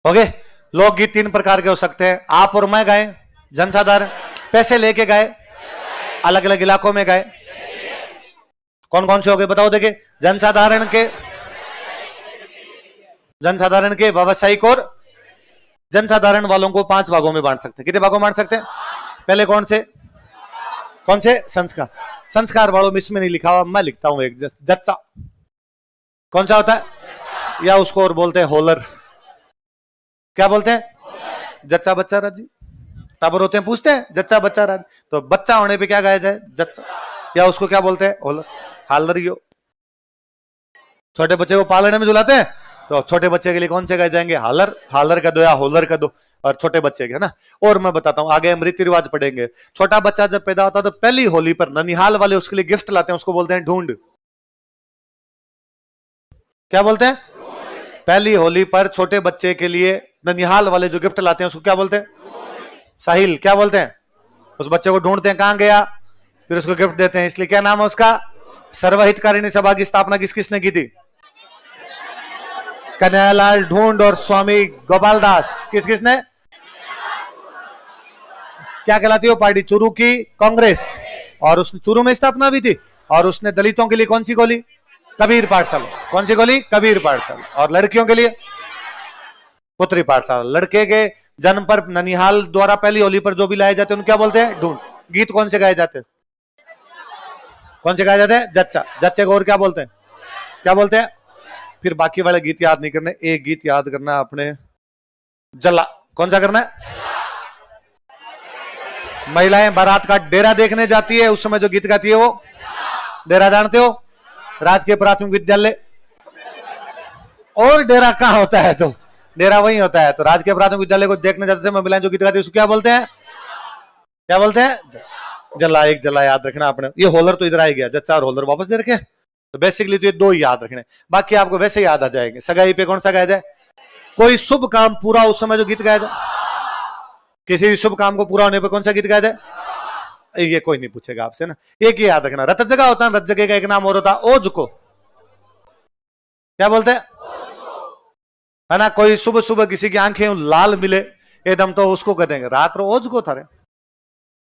हो गए। लोकगीत तीन प्रकार के हो सकते हैं, आप और मैं गाएं, जनसाधारण पैसे लेके गाए, अलग अलग इलाकों में गाए। कौन कौन से हो गए बताओ। देखिए, जनसाधारण के व्यावसायिक और जनसाधारण वालों को 5 भागों में बांट सकते हैं। कितने भागों में बांट सकते हैं? पहले कौन से संस्कार। संस्कार वालों में इसमें नहीं लिखा हुआ, मैं लिखता हूं एक जच्चा। कौन सा होता है? या उसको और बोलते हैं होलर। क्या बोलते हैं? जच्चा बच्चा राजी। टाबर होते हैं, पूछते हैं जच्चा बच्चा राजी, तो बच्चा होने पे क्या गाया जाए? जच्चा। या उसको क्या बोलते हैं? होलर। हालरियो। छोटे बच्चे को पालने में झुलाते हैं, तो छोटे बच्चे के लिए कौन से गाए जाएंगे? हालर। हालर का दो या होलर का दो, और छोटे बच्चे के, है ना। और मैं बताता हूं, आगे हम रीति रिवाज पढ़ेंगे। छोटा बच्चा जब पैदा होता है तो पहली होली पर ननिहाल वाले उसके लिए गिफ्ट लाते हैं, उसको बोलते हैं ढूंढ। क्या बोलते हैं? पहली होली पर छोटे बच्चे के लिए ननिहाल वाले जो गिफ्ट लाते हैं उसको क्या बोलते हैं? साहिल। क्या बोलते हैं? उस बच्चे को ढूंढते हैं, कहां गया, फिर उसको गिफ्ट देते हैं, इसलिए क्या नाम है उसका? सर्वहितकारिणी सभा की स्थापना किसने की थी? कन्हैयालाल ढूंढ और स्वामी गोपाल दास। किसने? क्या कहलाती है वो पार्टी? चूरू की कांग्रेस। और उसने चूरू में स्थापना भी थी, और उसने दलितों के लिए कौन सी खोली? कबीर पाठशाला। कौन सी खोली? कबीर पाठशाला। और लड़कियों के लिए पुत्री पाठशाला। लड़के के जन्म पर ननिहाल द्वारा पहली होली पर जो भी लाए जाते हैं उनको क्या बोलते हैं? ढूंढ। गीत कौन से गाए जाते हैं? कौन से गाए जाते हैं? जच्चा। जच्चे को और क्या बोलते हैं? क्या बोलते हैं? फिर बाकी वाले गीत याद नहीं करने, एक गीत याद करना आपने, जल्ला। कौन सा करना है? महिलाएं बारात का डेरा देखने जाती है, उस समय जो गीत गाती है वो डेरा। जानते हो? राजकीय प्राथमिक विद्यालय। और डेरा कहां होता है? तो डेरा वही होता है। तो राजकीय प्राथमिक विद्यालय को देखने जाते समय महिलाएं जो गीत गाती है उसको क्या बोलते हैं? क्या बोलते हैं? जला। एक जला याद रखना आपने। ये होलर तो इधर आ गया, जच्चा और होलर वापस दे रखे। तो बेसिकली तो ये दो ही याद रखने, बाकी आपको वैसे याद आ जाएंगे। सगाई पे कौन सा गाया जाए? कोई शुभ काम पूरा उस समय जो गीत गाया जाए, किसी भी शुभ काम को पूरा होने पर कौन सा गीत गाया जाए? ये कोई नहीं पूछेगा आपसे ना, एक ही याद रखना। रत जगह होता है, रत जगह का एक नाम और होता है ओज को। क्या बोलते हैं? है ना। कोई सुबह सुबह किसी की आंखें लाल मिले एकदम, तो उसको कहते हैं रात रो ओज को था रे।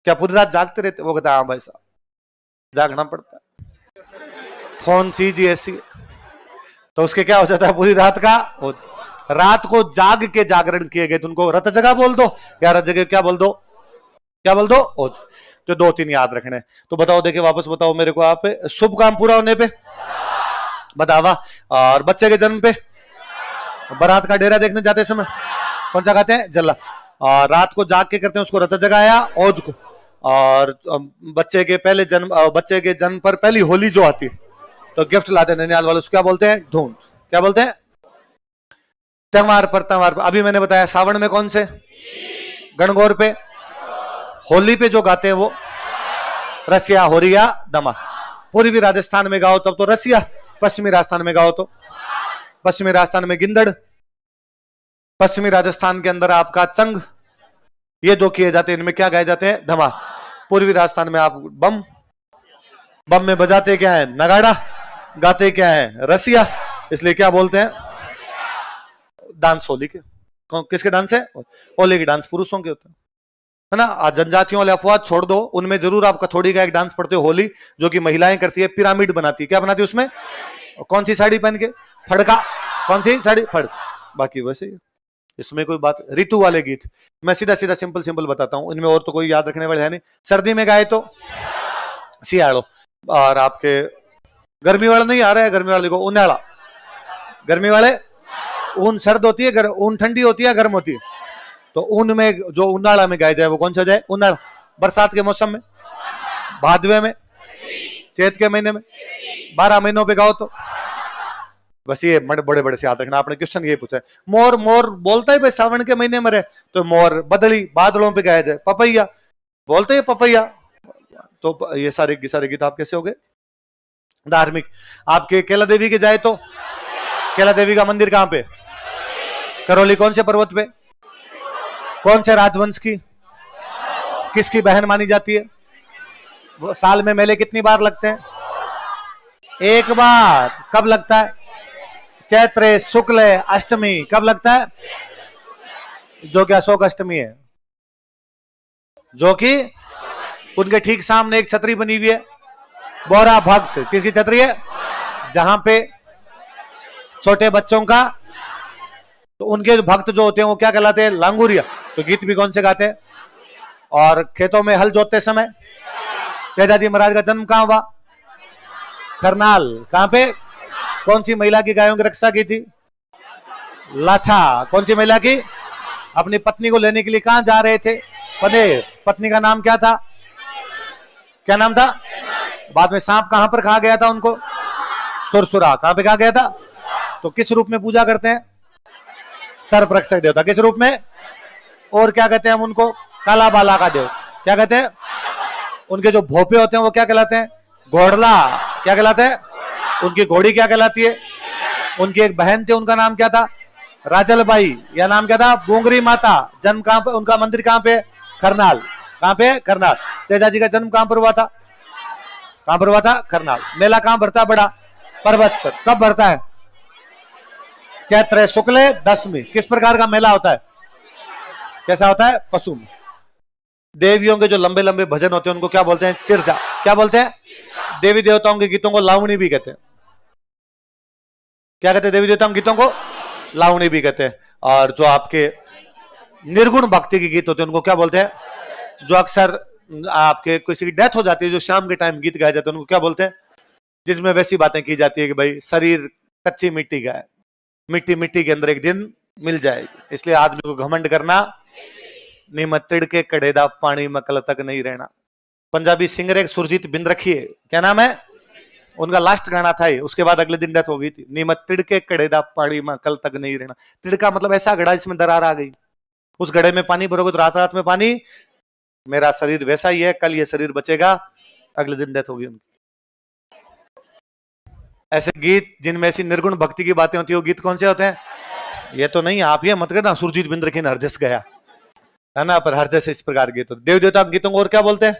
क्या पूरी रात जागते रहते? वो कहता है हाँ भाई साहब, जागना पड़ता है, फोन चीज ऐसी है। तो उसके क्या हो जाता है? पूरी रात का ओज। रात को जाग के जागरण किए गए तो उनको रत जगह बोल दो, या रत जगह क्या बोल दो? क्या बोल दो? ओज। तो 2-3 याद रखने। तो बताओ, देखिए वापस बताओ मेरे को आप। शुभ काम पूरा होने पे बतावा, और बच्चे के जन्म पे, बारात का डेरा देखने जाते समय कौन सा गाते हैं? जल्ला। और रात को जाग के करते हैं उसको रत जगाया, ओज को। और बच्चे के जन्म पर पहली होली जो आती है तो गिफ्ट लाते हैं ननिहाल वाले, उसको क्या बोलते हैं? ढूंढ। क्या बोलते हैं? त्योहार पर अभी मैंने बताया सावन में कौन से? गणगौर पे। होली पे जो गाते हैं वो रसिया, होरिया, दमा। पूर्वी राजस्थान में गाओ तब तो रसिया, पश्चिमी राजस्थान में गाओ तो पश्चिमी राजस्थान में गिंदड़, पश्चिमी राजस्थान के अंदर आपका चंग। ये दो किए जाते हैं। इनमें क्या गाए जाते हैं? धमा। पूर्वी राजस्थान में आप बम। बम में बजाते क्या है? नगाड़ा। गाते क्या है? रसिया। इसलिए क्या बोलते हैं? डांस होली के। किसके डांस है? होली के डांस पुरुषों के होते हैं, है ना। जनजातियों वाले अफवाह छोड़ दो, उनमें जरूर आप कथोड़ी का एक डांस पढ़ते हो होली, जो कि महिलाएं करती है, पिरामिड बनाती है। क्या बनाती है उसमें? कौन सी साड़ी पहन के? फड़का। कौन सी साड़ी? फड़का। बाकी वैसे ही, इसमें कोई बात। ऋतु वाले गीत मैं सीधा सीधा सिंपल बताता हूं, इनमें और तो कोई याद रखने वाले है नहीं। सर्दी में गाए तो सियाड़ो, और आपके गर्मी वाला नहीं आ रहा है, गर्मी वाले को उनाला। गर्मी वाले ऊन सर्द होती है, ऊन ठंडी होती है, गर्म होती है। तो ऊन में जो उनाला में गाया जाए वो कौन सा जाए? उनाला। बरसात के मौसम में, भादवे में, चैत के महीने में, 12 महीनों पे गाओ तो बस। ये बड़े बड़े से याद रखना। आपने क्वेश्चन ये पूछा है, मोर बोलता है भाई सावन के महीने में रहे, तो मोर बदली, बादलों पे गाया जाए। पपैया बोलते हैं, पपैया। तो ये सारे गीत आप कैसे हो गए? धार्मिक। आपके कैला देवी के जाए तो कैला देवी का मंदिर कहां पे? करौली। कौन से पर्वत पे? कौन से राजवंश की, किसकी बहन मानी जाती है? वो साल में मेले कितनी बार लगते हैं? एक बार। कब लगता है? चैत्र शुक्ल अष्टमी। कब लगता है? जो कि अशोक अष्टमी है, जो कि उनके ठीक सामने एक छतरी बनी हुई है, बोरा भक्त। किसकी छतरी है? जहां पे छोटे बच्चों का, तो उनके भक्त जो होते हैं वो क्या कहलाते हैं? लांगुरिया। तो गीत भी कौन से गाते हैं? और खेतों में हल जोतते समय तेजाजी महाराज का जन्म कहां हुआ? करनाल। कहां पे? कौन सी महिला की गायों की रक्षा की थी? लाछा। कौन सी महिला की? अपनी पत्नी को लेने के लिए कहां जा रहे थे? पदेर। पत्नी का नाम क्या था? क्या नाम था? बाद में सांप कहां पर खा गया था उनको? सुरसुरा। कहां पे खा गया था? तो किस रूप में पूजा करते हैं? सर्प रक्षक देवता। किस रूप में? और क्या कहते हैं हम उनको? काला बाला का देव। क्या कहते हैं? उनके जो भोपे होते हैं वो क्या कहलाते हैं? घोड़ला। क्या कहलाते हैं? उनकी घोड़ी क्या कहलाती है? उनकी एक बहन थी, उनका नाम क्या था? राजलबाई। या नाम क्या था? बूंगरी माता। जन्म कहां पे? उनका मंदिर कहां पे? करनाल। कहां पे? करनाल। तेजाजी का जन्म कहां पर हुआ था? कहां पर हुआ था? करनाल। मेला कहां भरता? बड़ा पर्वतसर। कब भरता है? चैत्र शुक्ल दशमी। किस प्रकार का मेला होता है? कैसा होता है? पशु में। देवियों के जो लंबे लंबे भजन होते हैं उनको क्या बोलते हैं? चिरजा। क्या बोलते हैं? देवी देवताओं के गीतों को लावणी भी कहते हैं। क्या कहते हैं? देवी देवताओं के गीतों को लावणी भी कहते हैं। और जो आपके निर्गुण भक्ति के गीत होते हैं उनको क्या बोलते हैं? जो अक्सर आपके किसी की डेथ हो जाती है, जो शाम के टाइम गीत गाए जाते हैं, उनको क्या बोलते हैं? जिसमें वैसी बातें की जाती है कि भाई शरीर कच्ची मिट्टी का है, मिट्टी मिट्टी के अंदर एक दिन मिल जाएगी, इसलिए आदमी को घमंड करना नहीं, मत तिड़ के कड़ेदा पानी में कल तक नहीं रहना। पंजाबी सिंगर एक सुरजीत बिंद रखी है, क्या नाम है उनका? लास्ट गाना था ये, उसके बाद अगले दिन डेथ हो गई थी। नीमत तिड़के कड़ेदा पानी में कल तक नहीं रहना। तिड़का मतलब ऐसा घड़ा जिसमें दरार आ गई, उस घड़े में पानी भरोगे तो रात रात में पानी। मेरा शरीर वैसा ही है, कल ये शरीर बचेगा, अगले दिन डेथ होगी उनकी। ऐसे गीत जिनमें ऐसी निर्गुण भक्ति की बातें होती है, वो गीत कौन से होते हैं? ये तो नहीं, आप ये मत करना सुरजीत बिंद रखी हरजस गया है ना, पर हरजस इस प्रकार गीत। देव देवता गीतों को और क्या बोलते हैं?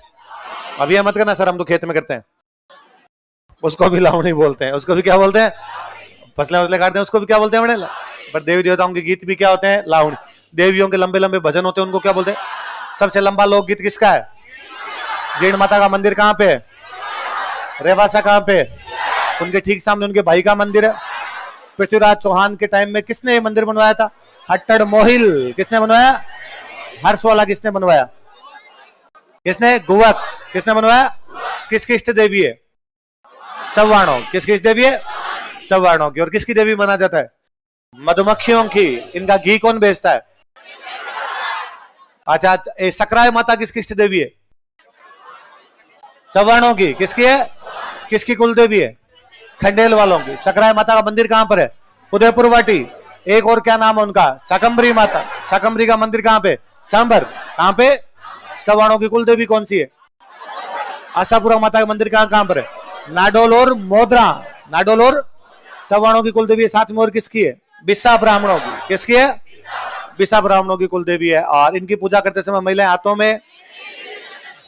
अब ये मत करना सर हम तो खेत में करते हैं, उसको भी लावणी बोलते हैं। उसको भी क्या बोलते हैं? फसलें वसलें काटते हैं, उसको भी क्या बोलते हैं बड़े? पर देवी देवताओं के गीत भी क्या होते हैं? लावणी। देवियों के लंबे लंबे भजन होते हैं, उनको क्या बोलते हैं? सबसे लंबा लोकगीत किसका है? जीण माता का मंदिर कहां पे है? रेवासा। कहां पे? उनके ठीक सामने उनके भाई का मंदिर है। पृथ्वीराज चौहान के टाइम में किसने ये मंदिर बनवाया था? हट्टड़ मोहिल। किसने बनवाया? हर्षवाला। किसने बनवाया? किसने? गुवक। किसने बनवाया? किसकी इष्ट देवी है? चौवाणों। किसकी इष्ट देवी है? चौवाणों की। और किसकी देवी माना जाता है? मधुमक्खियों की। इनका घी कौन बेचता है? अच्छा, सकराय माता किसकी इष्ट देवी है? चौवाणों की। किसकी है? किसकी कुल देवी है? खंडेल वालों की। सकराय माता का मंदिर कहां पर है? उदयपुर वाटी। एक और क्या नाम है उनका? शाकंभरी माता। शाकंभरी का मंदिर कहां पे? सांबर। कहां पे? चौवाणों की कुल देवी कौन सी है? आशापुरा माता का मंदिर कहां कहां पर है? नाडोल और मोदरा। नाडोल और चौवाणों की कुल देवी। साथ में और किसकी है? बिस्सा ब्राह्मणों की। किसकी है? बिस्सा ब्राह्मणों की कुल देवी है। और इनकी पूजा करते समय महिलाएं हाथों में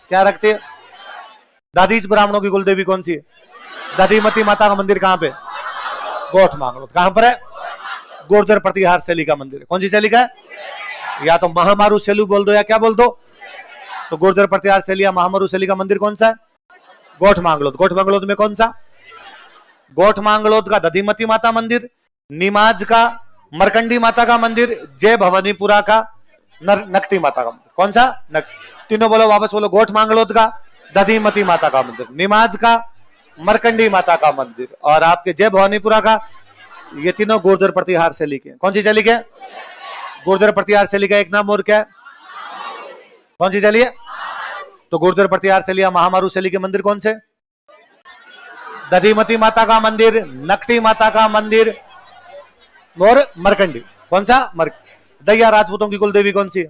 क्या रखती है? दादीज ब्राह्मणों की कुल देवी कौन सी है? दधीमती माता का मंदिर कहां पे? गोठ मांगलो। कहां पर है? गोर्धर प्रतिहार शैली का मंदिर है। कौन सी शैली का है? या तो महामारू शैली बोल दो या क्या बोल दो। तो गोर्धर प्रतिहार शैली या महामारू शैली का मंदिर कौन सा है? गोठ मांगलोद। गोठ मांगलोद में कौन सा? गोठ मांगलोद का दधीमती माता मंदिर, नीमाज का मरकंडी माता का मंदिर, जय भवानीपुरा का नकती माता का मंदिर। कौन सा? तीनों बोलो, वापस बोलो। गोठ मांगलोद का दधीमती माता का मंदिर, नीमाज का मरकंडी माता का मंदिर, और आपके जय भवानीपुरा का। ये तीनों गोर्धर प्रतिहार शैली के। कौन सी शैली के? गोर्धर प्रतिहार शैली का एक नाम और क्या है? कौन सी शैली है? तो गोर्धर प्रतिहार शैली या महामारू शैली के मंदिर कौन से? दधीमती माता का मंदिर, नकटी माता का मंदिर और मरकंडी। कौन सा? दैया राजपूतों की कुल देवी कौन सी है?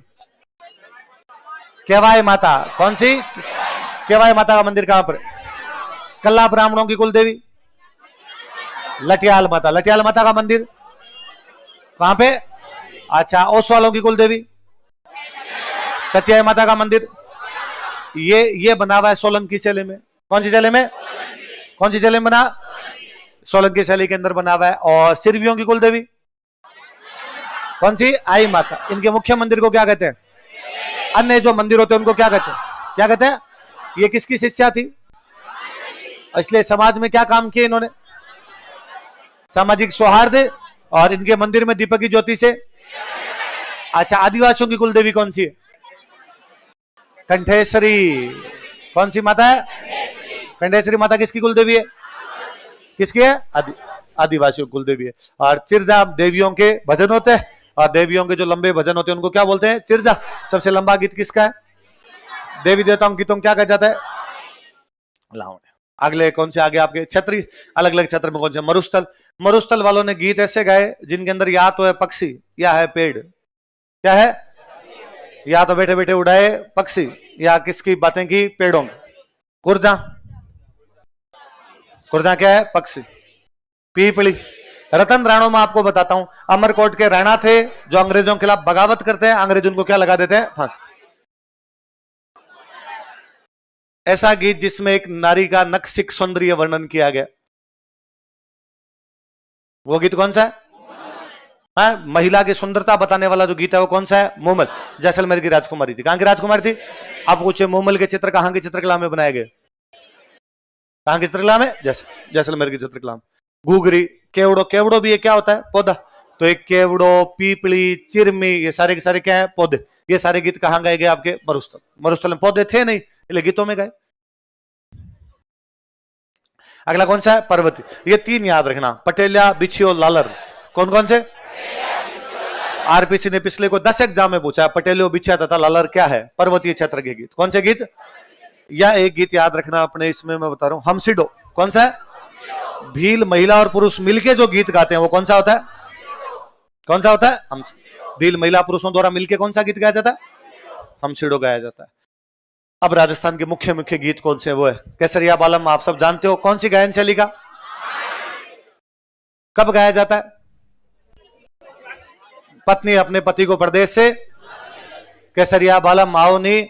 केवाय माता। कौन सी? केवाय माता का मंदिर कहां पर? कल्ला ब्राह्मणों की कुल देवी लटियाल माता। लटियाल माता का मंदिर कहां पे? अच्छा, ओसवालों की कुल देवी सचिया माता का मंदिर। ये बना हुआ है सोलंकी शैली में। कौन सी शैली में? कौन सी शैली में बना? सोलंकी शैली के अंदर बना हुआ है। और सिरवियों की कुल देवी कौन सी? आई माता। इनके मुख्य मंदिर को क्या कहते हैं? अन्य जो मंदिर होते हैं उनको क्या कहते हैं? क्या कहते हैं? ये किसकी शिष्या थी? इसलिए समाज में क्या काम किए इन्होंने? सामाजिक सौहार्द। और इनके मंदिर में दीपक की ज्योति से। अच्छा, आदिवासियों की कुलदेवी कौन सी है? कंठेश्वरी। कौन सी माता है? कंठेश्वरी माता किसकी कुलदेवी है? किसकी है? आदिवासियों की कुलदेवी है। और चिरजा देवियों के भजन होते हैं, और देवियों के जो लंबे भजन होते हैं उनको क्या बोलते हैं? चिरजा। सबसे लंबा गीत किसका है? देवी देवताओं गीतों क्या कहा जाता है? लावण्य। अगले कौन से आगे आपके? छत्री। अलग अलग क्षेत्र में कौन से? मरुस्थल। मरुस्थल वालों ने गीत ऐसे गाए जिनके अंदर या तो है पक्षी या है पेड़। क्या है? या तो बैठे बैठे उड़ाए पक्षी, या किसकी बातें की? पेड़ों। कुर्जा। कुर्जा क्या है? पक्षी। पीपली। रतन राणो में आपको बताता हूं, अमरकोट के राणा थे जो अंग्रेजों के खिलाफ बगावत करते हैं, अंग्रेज उनको क्या लगा देते हैं? फांसी। ऐसा गीत जिसमें एक नारी का नक्सिक सौंदर्य वर्णन किया गया, वो गीत कौन सा है? महिला की सुंदरता बताने वाला जो गीत है वो कौन सा है? मोमल। जैसलमेर की राजकुमारी थी। कहां की राजकुमारी थी? आप पूछे मोमल के चित्र कहां की चित्रकला में बनाए गए? कहां की चित्रकला में? जैसलमेर की चित्रकला में। घुघरी। केवड़ो। केवड़ो भी ये क्या होता है? पौधा। तो एक केवड़ो, पीपली, चिरमी, ये सारे के सारे क्या है? पौधे। ये सारे गीत कहां गाए गए? आपके मरुस्थल। मरुस्थल में पौधे थे नहीं, इसलिए गीतों में गए। अगला कौन सा है? पर्वती। ये तीन याद रखना, पटेलिया, बिछियो, लालर। कौन कौन से? आरपीसी ने पिछले को 10 एग्जाम में पूछा, पटेलियो, बिछिया तथा लालर क्या है? पर्वतीय क्षेत्र के गीत। कौन से गीत? या एक गीत याद रखना अपने, इसमें मैं बता रहा हूं, हमसिडो। कौन सा है? भील महिला और पुरुष मिलके जो गीत गाते हैं वो कौन सा होता है? कौन सा होता है? हम। भील महिला पुरुषों द्वारा मिलके कौन सा गीत गाया जाता है? हमसिडो गाया जाता है। अब राजस्थान के मुख्य मुख्य गीत कौन से? वो है केसरिया बालम। आप सब जानते हो कौन सी गायन शैली का? कब गाया जाता है? पत्नी अपने पति को परदेश से। केसरिया बालम आओ नी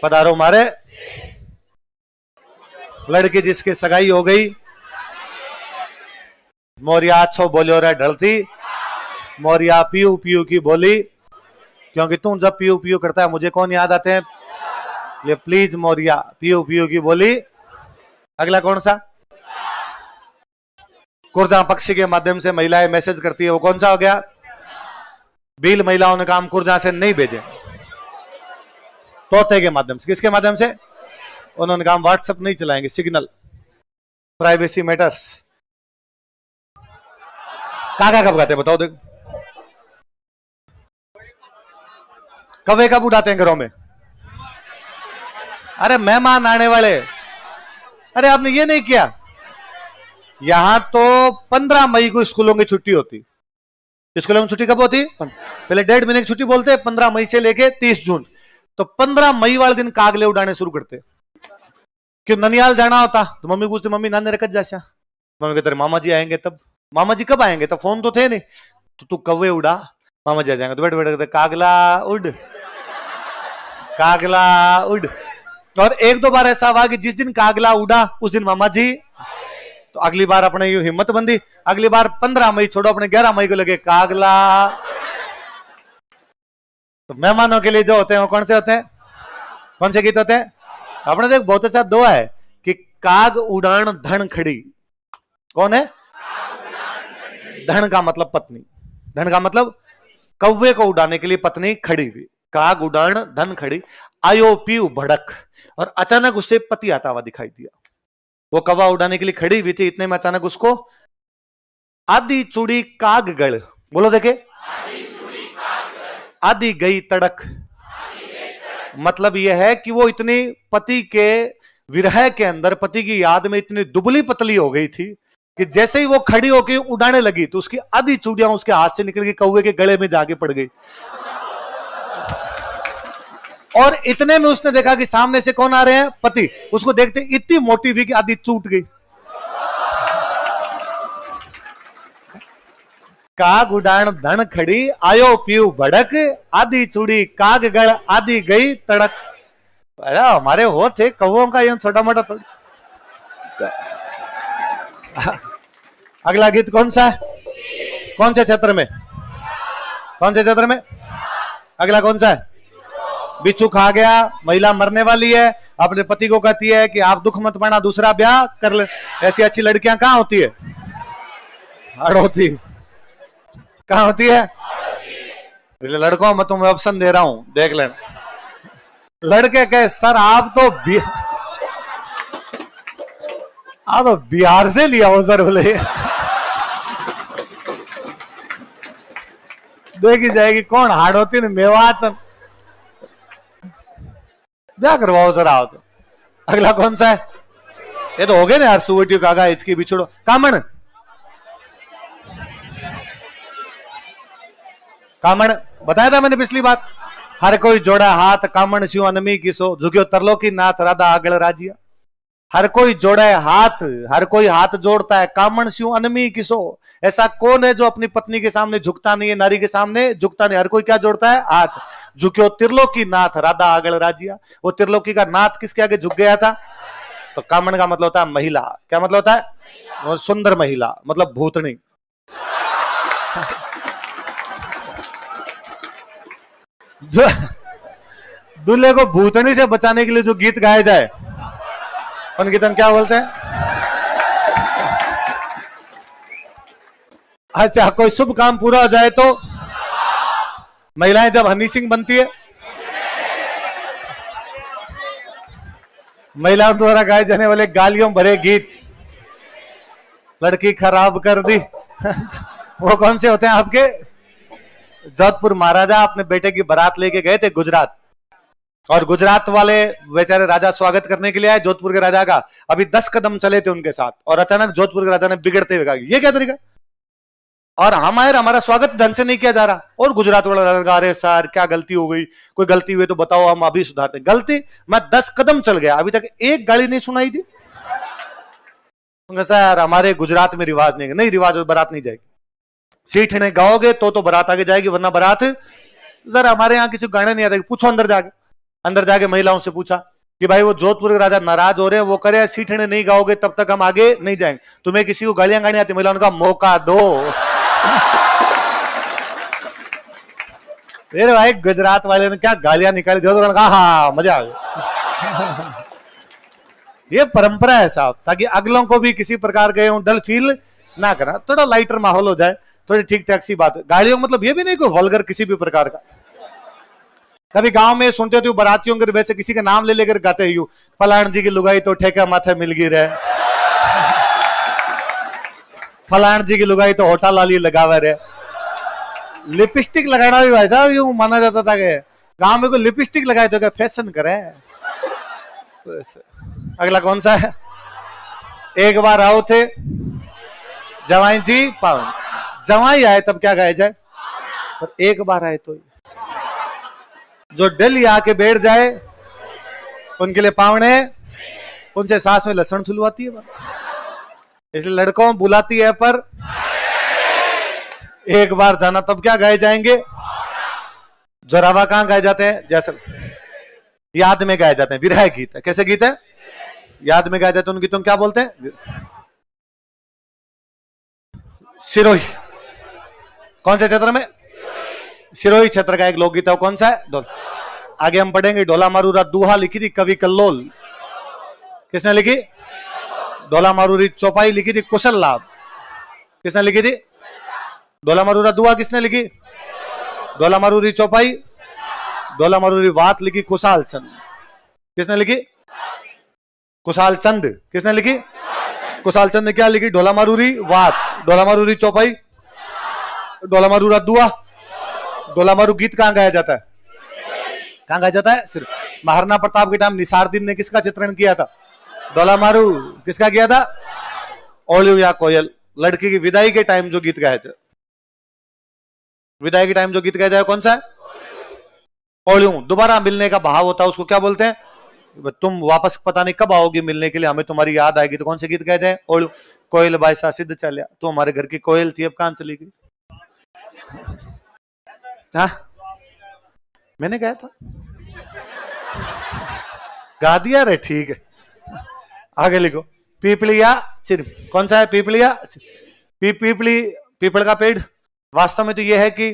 पधारो मारे। लड़की जिसकी सगाई हो गई, मोरिया छो बोलियो रे ढलती, मोरिया पीयू पीयू की बोली, क्योंकि तू जब पीयू पीयू करता है मुझे कौन याद आते हैं? ये प्लीज मोरिया पीयू पीयू की बोली। अगला कौन सा? कुर्जा पक्षी के माध्यम से महिलाएं मैसेज करती है, वो कौन सा हो गया? भील महिलाओं ने काम कुर्जा से नहीं भेजे, तोते के माध्यम से। किसके माध्यम से? उन्होंने काम व्हाट्सएप नहीं चलाएंगे, सिग्नल, प्राइवेसी मैटर्स। काका कब गाते हैं बताओ? देखो कवे कब उड़ाते हैं घरों में? अरे मेहमान आने वाले। अरे आपने ये नहीं किया। यहां तो 15 मई को स्कूलों की छुट्टी होती। स्कूलों की छुट्टी कब होती? पहले 1.5 महीने की छुट्टी बोलते हैं, 15 मई से लेके 30 जून। तो 15 मई वाले दिन कागले उड़ाने शुरू करते। क्यों? ननियाल जाना होता तो मम्मी पूछती, मम्मी नाने रखत जाशा। मम्मी कहते मामा जी आएंगे तब। मामा जी कब आएंगे? तो फोन तो थे नहीं। तो तू कौवे उड़ा, मामा जी आ जाएंगे। तो बैठ बैठ कागला उड़, कागला उड़। और एक दो बार ऐसा हुआ कि जिस दिन कागला उड़ा उस दिन मामा जी। तो अगली बार अपने यूं हिम्मत बंदी, अगली बार 15 मई छोड़ो, अपने 11 मई को लगे कागला। तो मेहमानों के लिए जो होते हैं वो कौन से होते हैं? कौन से गीत होते हैं? आपने देख बहुत अच्छा दुआ है कि काग उड़ान धन खड़ी। कौन है? धन का मतलब पत्नी। धन का मतलब कौवे को उड़ाने के लिए पत्नी खड़ी हुई। काग उड़ान धन खड़ी, आयो पीयू भड़क। और अचानक उससे पति आता हुआ दिखाई दिया। वो कौवा उड़ाने के लिए खड़ी हुई थी, इतने में अचानक उसको आधी चूड़ी काग गढ़। बोलो देखे, आधी गई तड़क। मतलब यह है कि वो इतनी पति के विरह के अंदर, पति की याद में इतनी दुबली पतली हो गई थी कि जैसे ही वो खड़ी होकर उड़ाने लगी तो उसकी आधी चूड़ियां उसके हाथ से निकल के कौवे के गले में जाके पड़ गई। और इतने में उसने देखा कि सामने से कौन आ रहे हैं? पति। उसको देखते इतनी मोटी हुई कि आधी टूट गई। काग उड़ान धन खड़ी, आयो पीयू भड़क, आधी चूड़ी काग गढ़, आधी गई तड़क। अरे हमारे हो थे कौवों का ये छोटा मोटा तो। अगला गीत कौन सा है? कौन से क्षेत्र में? कौन से चैत्र में? अगला कौन सा है? बिच्छू खा गया, महिला मरने वाली है, अपने पति को कहती है कि आप दुख मत पाना, दूसरा ब्याह कर ले। ऐसी अच्छी लड़कियां कहां होती है? हड़ौती। कहां होती है? लड़कों में तुम्हें ऑप्शन दे रहा हूं, देख लेना। लड़के कहे सर आप तो बिहार से लिया हो सर, बोले देखी जाएगी कौन हाड़ौती ने मेवात क्या करवाओ सर आओ तो। अगला कौन सा है? ये तो हो गए ना यार, सुवटियो कागा हिचकी बिछड़ो कामण। कामण बताया था मैंने पिछली बार। हर कोई जोड़ा हाथ कामण शिव अनमी किसो, झुक्यो तरलोकी नाथ राधा आगल राजिया। हर कोई जोड़ा है हाथ, हर कोई हाथ जोड़ता है, कामण शिव अनमी किसो। ऐसा कौन है जो अपनी पत्नी के सामने झुकता नहीं है, नारी के सामने झुकता नहीं? हर कोई क्या जोड़ता है? हाथ। झुक्यो त्रिलोकी नाथ राधा आगल राजिया। वो त्रिलोकी का नाथ किसके आगे झुक गया था? तो कामण का मतलब होता है महिला। क्या मतलब होता है? वो सुंदर महिला, मतलब भूतनी। दूल्हे को भूतनी से बचाने के लिए जो गीत गाए जाए उन गीत क्या बोलते हैं? अच्छा, कोई शुभ काम पूरा हो जाए तो महिलाएं जब हनी सिंह बनती है, महिलाओं द्वारा गाए जाने वाले गालियों भरे गीत, लड़की खराब कर दी वो कौन से होते हैं आपके? जोधपुर महाराजा अपने बेटे की बारात लेके गए थे गुजरात, और गुजरात वाले बेचारे राजा स्वागत करने के लिए आए जोधपुर के राजा का। अभी 10 कदम चले थे उनके साथ, और अचानक जोधपुर के राजा ने बिगड़ते हुए कहा ये क्या तरीका, और हमारा स्वागत ढंग से नहीं किया जा रहा। और गुजरात वाला राजा कहा अरे सर क्या गलती हो गई, कोई गलती हुई तो बताओ हम अभी सुधारते। गलती? मैं 10 कदम चल गया, अभी तक एक गाली नहीं सुनाई थी। सर हमारे गुजरात में रिवाज नहीं, रिवाज बारात नहीं जाएगी। सीठ ने गाओगे तो बारात आगे जाएगी, वरना बारात। सर हमारे यहाँ किसी को गाने नहीं आता, पूछो अंदर जाके। अंदर जाके महिलाओं से पूछा कि भाई वो जोधपुर के राजा नाराज हो रहे हैं, वो करे सीठने नहीं गाओगे तब तक हम आगे नहीं जाएंगे। तुम्हें किसी को गालियां गानी आती? महिलाओं का मौका दो। मेरे भाई गुजरात वाले ने क्या गालियां निकाली, उन्होंने कहा हाँ मजा आ गया। ये परंपरा है साहब, ताकि अगलों को भी किसी प्रकार के डल फील ना करा, थोड़ा लाइटर माहौल हो जाए, थोड़ी ठीक ठाक सी बात। गालियों मतलब ये भी नहीं कोई वल्गर किसी भी प्रकार का। कभी गांव में सुनते हो बारातियों के वैसे किसी का नाम ले लेकर गाते ही, फलान जी की लुगाई तो ठेका माथे मिल गई रहे, फलान जी की लुगाई तो होटल लाली लगावे रहे। लिपस्टिक लगाना भी भाई साहब यूं माना जाता था कि गांव में कोई लिपस्टिक लगाए तो क्या फैशन करे। तो अगला कौन सा है? एक बार आओ थे जवाई जी पावन, जवाई आए तब क्या गाया जाए? पर एक बार आए तो जो डेली आके बैठ जाए उनके लिए पावने, उनसे सास में लहसुन छुलवाती है, इसलिए लड़कों बुलाती है पर एक बार जाना। तब क्या गाए जाएंगे? जोरावा कहां गाए जाते हैं? जैसे याद में गाए जाते हैं, विरह गीत है। कैसे गीत है? याद में गाए जाते हैं। उन गीतों क्या बोलते हैं? सिरोही। कौन से क्षेत्र में? सिरोही क्षेत्र का एक लोकगीत है, कौन सा है? ढोल। आगे हम पढ़ेंगे ढोला मारूरा दुहा लिखी थी कवि कल्लोल। किसने लिखी? ढोला मारूरी चौपाई लिखी थी कुशल लाभ। किसने लिखी थी? ढोला मारूरा दुहा किसने लिखी? ढोला मारूरी चौपाई। ढोला मारूरी वात लिखी कुशाल चंद। किसने लिखी? कुशाल चंद। किसने लिखी? कुशाल चंद ने क्या लिखी? ढोला मारूरी वात, ढोला मारूरी चौपाई, ढोला मारूरा दुआ। ढोला मारू गीत कहां गाया जाता है? कहां गाया जाता है? सिर्फ महाराणा प्रताप के टाइम निसारदीन ने किसका चित्रण किया था? ढोला मारू। किसका किया था? ओलियो या कोयल। लड़की की विदाई के टाइम जो गीत गाया जाए, विदाई के टाइम जो गीत गाया जाए कौन सा है? ओलियो। दोबारा मिलने का भाव होता है, उसको क्या बोलते हैं? तुम वापस पता नहीं कब आओगी मिलने के लिए, हमें तुम्हारी याद आएगी। तो कौन से गीत गाए जाए? ओलियो। कोयल बाईसा सिद्ध चलिया, तो हमारे घर की कोयल थी अब कहां चली गई? हाँ मैंने कहा था, गा दिया रे, ठीक है। आगे लिखो पीपलिया सिर्फ। कौन सा है? पीपलिया। पीपल का पेड़ वास्तव में तो यह है कि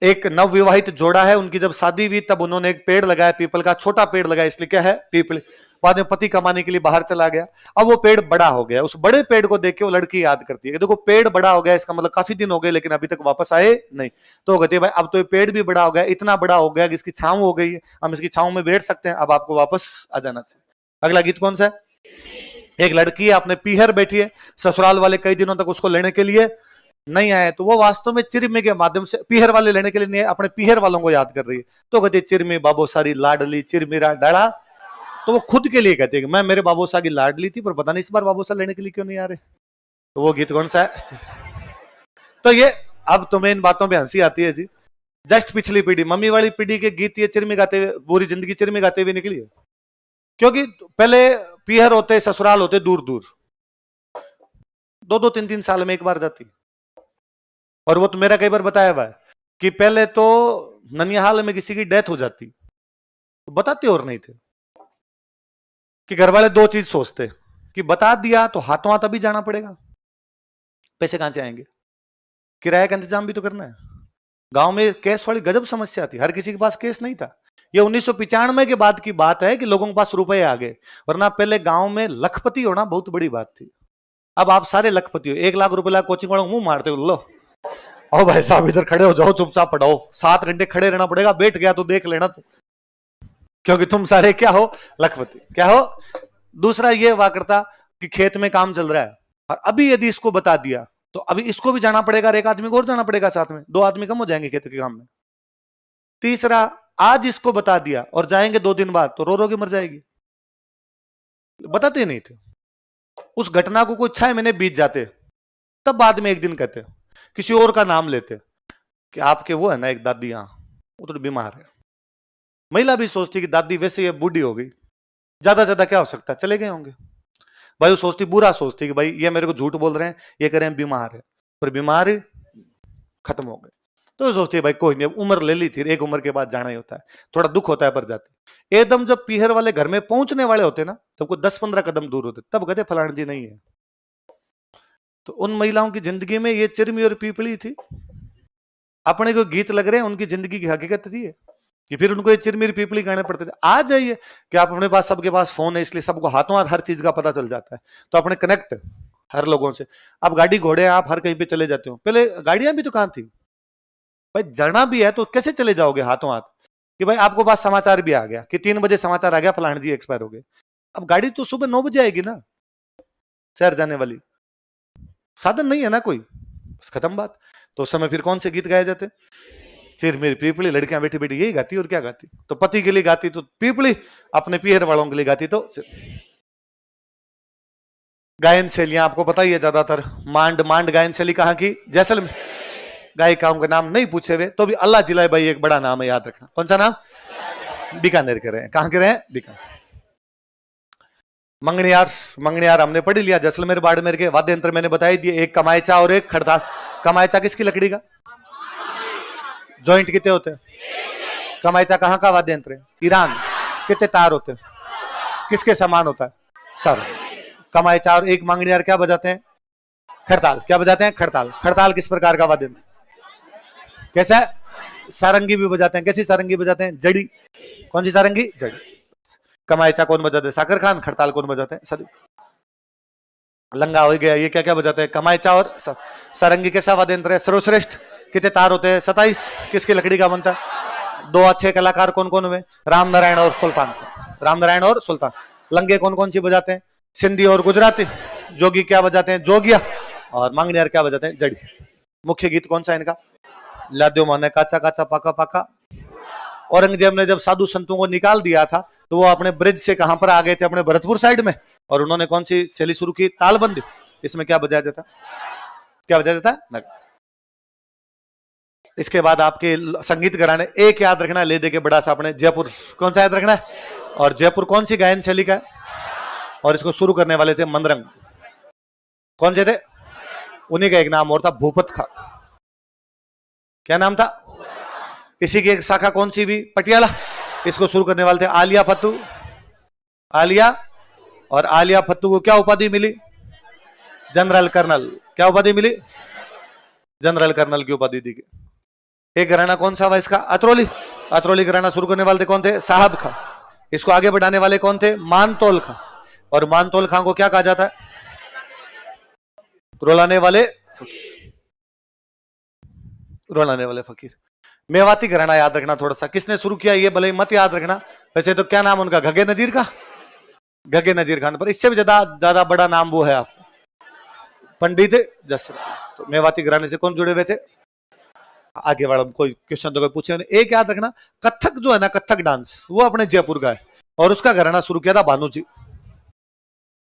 एक नवविवाहित जोड़ा है, उनकी जब शादी हुई तब उन्होंने एक पेड़ लगाया, पीपल का छोटा पेड़ लगाया, इसलिए क्या है पीपल। बाद में पति कमाने के लिए बाहर चला गया, अब वो पेड़ बड़ा हो गया, उस बड़े पेड़ को देख के वो लड़की याद करती है कि देखो पेड़ बड़ा हो गया, इसका मतलब काफी दिन हो गए लेकिन अभी तक वापस आए नहीं। तो कहती है भाई अब तो ये पेड़ भी बड़ा हो गया, इतना बड़ा हो गया कि इसकी छांव हो गई है, हम इसकी छांव में बैठ सकते हैं, अब आपको वापस आ जाना चाहिए। अगला गीत कौन सा है? एक लड़की है अपने पीहर बैठी है, ससुराल वाले कई दिनों तक उसको लेने के लिए नहीं आए, तो वो वास्तव में चिरमी के माध्यम से पीहर वाले लेने के लिए नहीं, अपने पीहर वालों को याद कर रही है। तो कहती है चिरमी बाबो सारी लाडली चिरमीरा डाला, तो वो खुद के लिए कहती है कि मैं मेरे बाबूसा की लाडली थी पर पता नहीं इस बार बाबूसा लेने के लिए क्यों नहीं आ रहे। तो वो गीत कौन सा है? तो ये अब तुम्हें इन बातों पे हंसी आती है जी, जस्ट पिछली पीढ़ी मम्मी वाली पीढ़ी के गीत ये चिरमी गाते हुए पूरी जिंदगी चिरमी गाते हुए निकली है, क्योंकि पहले पीहर होते ससुराल होते दूर दूर, 2-2 3-3 साल में एक बार जाती। और वो तो मेरा कई बार बताया हुआ है कि पहले तो ननिहाल में किसी की डेथ हो जाती तो बताते और नहीं थे, कि घर वाले दो चीज सोचते कि बता दिया तो हाथों हाथ अभी जाना पड़ेगा, पैसे कहां से आएंगे, किराए का इंतजाम भी तो करना है। गांव में केस वाली गजब समस्या थी, हर किसी के पास केस नहीं था। ये 1995 के बाद की बात है कि लोगों के पास रुपए आ गए, वरना पहले गांव में लखपति होना बहुत बड़ी बात थी। अब आप सारे लखपति हो, 1 लाख रुपए ला कोचिंग वालों मुंह मारते हो, लो और भाई साहब इधर खड़े हो जाओ, चुपचाप पढ़ाओ, 7 घंटे खड़े रहना पड़ेगा, बैठ गया तो देख लेना तो, क्योंकि तुम सारे क्या हो, लखपति क्या हो। दूसरा ये हुआ करता कि खेत में काम चल रहा है और अभी यदि इसको बता दिया तो अभी इसको भी जाना पड़ेगा और एक आदमी को और जाना पड़ेगा साथ में, 2 आदमी कम हो जाएंगे खेत के काम में। तीसरा, आज इसको बता दिया और जाएंगे 2 दिन बाद तो रो रो के मर जाएगी, बताते नहीं थे। उस घटना को कोई 6 महीने बीत जाते, तब बाद में एक दिन कहते, किसी और का नाम लेते कि आपके वो है ना एक दादी, यहां वो तो बीमार है। महिला भी सोचती कि दादी वैसे ये बूढ़ी हो गई, ज्यादा ज्यादा क्या हो सकता है, चले गए होंगे। भाई वो सोचती, बुरा सोचती कि भाई ये मेरे को झूठ बोल रहे हैं, ये कह रहे हैं बीमार है, पर बीमार खत्म हो गए। तो सोचती है भाई कोई नहीं, उम्र ले ली थी, एक उम्र के बाद जाना ही होता है, थोड़ा दुख होता है पर जाते। एकदम जब पीहर वाले घर में पहुंचने वाले होते ना, तब कोई 10-15 कदम दूर होते, तब कहते फलाना जी नहीं है। तो उन महिलाओं की जिंदगी में ये चिरमी और पीपली थी, अपने को गीत लग रहे हैं, उनकी जिंदगी की हकीकत थी कि फिर उनको ये चिरमीर पीपली गाने पड़ते थे। आ जाइए कि आप अपने पास, सबके पास फोन है, इसलिए सबको हाथों हाथ हर चीज का पता चल जाता है, तो अपने कनेक्ट हर लोगों से। अब गाड़ी घोड़े आप हर कहीं पे चले जाते हो, पहले गाड़ियां भी तो कहां थी भाई, जाना भी है तो कैसे चले जाओगे हाथों हाथ, कि भाई आपको पास समाचार भी आ गया कि 3 बजे समाचार आ गया फलाना जी एक्सपायर हो गए। अब गाड़ी तो सुबह 9 बजे आएगी ना, शहर जाने वाली, साधन नहीं है ना कोई, बस खत्म बात। तो उस समय फिर कौन से गीत गाए जाते? चिरमीर पीपली, लड़कियां बैठी बैठी यही गाती और क्या गाती, तो पति के लिए गाती तो पीपली, अपने पीहर वालों के लिए गाती तो। गायन शैलियां आपको पता ही है, ज्यादातर मांड मांड गायन शैली कहां की, जैसलमेर। गायिकाओं के नाम नहीं पूछे हुए तो भी अल्लाह जिलाई भाई एक बड़ा नाम है, याद रखना। कौन सा नाम? बीकानेर के रहे हैं। कहां के रहे हैं? बीकानेर। मंगनियार, मंगनियार हमने पढ़ लिया। जैसलमेर बाड़मेर के वाद्य यंत्र मैंने बताई दिए, एक कमायचा और एक खड़ताल। कमायचा किसकी लकड़ी का? जॉइंट कितने होते हैं? कमायचा कहां का वाद्य यंत्र है? ईरान। कितने तार होते हैं? किसके समान होता है? सर। कमायचा और एक मंगनियार क्या बजाते हैं? खड़ताल। क्या बजाते हैं? खड़ताल। खड़ताल किस प्रकार का वाद्य यंत्र? कैसा है? सारंगी भी बजाते हैं। कैसी सारंगी बजाते हैं? जड़ी। कौन सी सारंगी? जड़ी। कमायचा कौन बजाते हैं? साकर खान। खड़ताल कौन बजाते हैं? सदी। लंगा हो गया, ये क्या क्या बजाते हैं? कमायचा और सारंगी। कैसा वाद्य यंत्र है? सर्वश्रेष्ठ। कितने तार होते हैं? 27। किसकी लकड़ी का बनता है? 2 अच्छे कलाकार कौन कौन हुए? राम नारायण और सुल्तान। राम नारायण और सुल्तान। लंगे कौन कौन सी बजाते हैं? सिंधी और गुजराती। जोगी क्या बजाते हैं? जोगिया। और मंगनियार क्या बजाते हैं? जड़ी। मुख्य गीत कौन सा है इनका? लाद्यो माने काचा काचा पाका पाका। औरंगजेब ने जब साधु संतों को निकाल दिया था तो वो अपने ब्रिज से कहां पर आ गए थे? अपने भरतपुर साइड में। और उन्होंने कौन सी शैली शुरू की? तालबंदी। इसमें क्या बजाया जाता? क्या बजाया जाता? इसके बाद आपके संगीत घराने एक याद रखना, ले दे के बड़ा सा अपने जयपुर। कौन सा याद रखना है? और जयपुर कौन सी गायन शैली का है? और इसको शुरू करने वाले थे मंदरंग। कौन से थे? उन्हीं का एक नाम और था, भूपत खा। क्या नाम था? इसी की एक शाखा कौन सी भी? पटियाला। इसको शुरू करने वाले थे आलिया फत्तू। आलिया। और आलिया फत्तू को क्या उपाधि मिली? General colonel. क्या उपाधि मिली? जनरल कर्नल की उपाधि दी गई। एक घराना कौन सा हुआ इसका? अतरौली। अतरौली घराना शुरू करने वाले थे कौन थे? साहब खां। इसको आगे बढ़ाने वाले कौन थे? मानतौल खां। और मानतौल खां को क्या कहा जाता है? रुलाने वाले फकीर। रुलाने वाले फकीर। मेवाती घराना याद रखना थोड़ा सा, किसने शुरू किया ये भले मत याद रखना, वैसे तो क्या नाम उनका? घगे नजीर का, घगे नजीर खान, पर इससे भी ज्यादा बड़ा नाम वो है आपका, पंडित जसराज। तो मेवाती घराने से कौन जुड़े हुए थे? आगे वाला कोई क्वेश्चन तो कोई पूछे नहीं। एक याद रखना, कथक जो है ना, कथक डांस, वो अपने जयपुर का है और उसका घराना शुरू किया था भानु जी।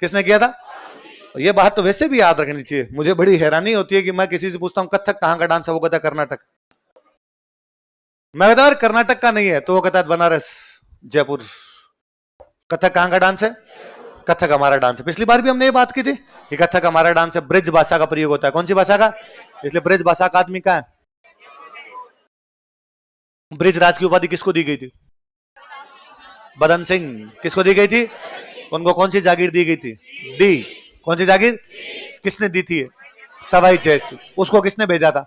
किसने किया था? ये बात तो वैसे भी याद रखनी चाहिए। मुझे बड़ी हैरानी होती है कि मैं किसी से पूछता हूँ कथक कहाँ का डांस है, वो कहता है कर्नाटक। मैं कहता कर्नाटक का नहीं है, तो वो कहता है बनारस, जयपुर। कथक कहाँ का डांस है? कथक हमारा डांस है। पिछली बार भी हमने ये बात की थी कि कथक हमारा डांस है, ब्रज भाषा का प्रयोग होता है। कौन सी भाषा का? इसलिए ब्रज भाषा का आदमी का है। ब्रिजराज की उपाधि किसको दी गई थी? बदन सिंह। किसको दी गई थी? उनको कौन सी जागीर दी गई थी? डी। कौन सी जागीर? किसने दी थी? सवाई जैसी। उसको किसने भेजा था?